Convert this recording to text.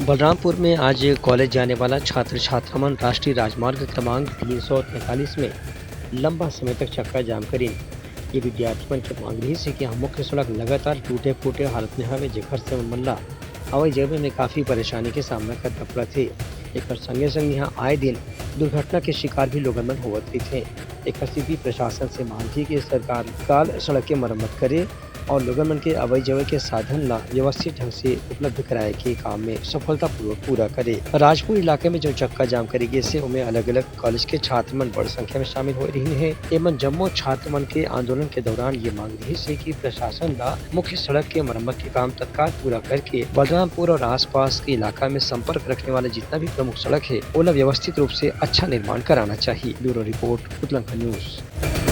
बलरामपुर में आज कॉलेज जाने वाला छात्र छात्रामण राष्ट्रीय राजमार्ग क्रमांक 343 में लंबा समय तक चक्का जाम करीन। ये विद्यार्थीमण के मांग रही से कि यहाँ मुख्य सड़क लगातार टूटे फूटे हालत में हवे जेकर से मल्ला हवाई जगह में काफ़ी परेशानी के सामना करना पड़ा थे। एक संगे संग यहाँ आए दिन दुर्घटना के शिकार भी लोगन मन होवत भी थे। एक स्थिति प्रशासन से मांग थी कि सरकार काल सड़क के मरम्मत करे और लोगन मन के अवई जवई के साधन ला व्यवस्थित ढंग से उपलब्ध कराए के काम में सफलतापूर्वक पूरा करे। राजपुर इलाके में जो चक्का जाम करी गए से उनमें अलग अलग कॉलेज के छात्र मन बड़ी संख्या में शामिल हो रही है। एवं जम्मू छात्र मन के आंदोलन के दौरान ये मांग रही से कि प्रशासन ला मुख्य सड़क के मरम्मत के काम तत्काल पूरा करके बलरामपुर और आसपास के इलाका में संपर्क रखने वाले जितना भी प्रमुख सड़क है ओला व्यवस्थित रूप से अच्छा निर्माण कराना चाहिए। Bureau report Uttarakhand news.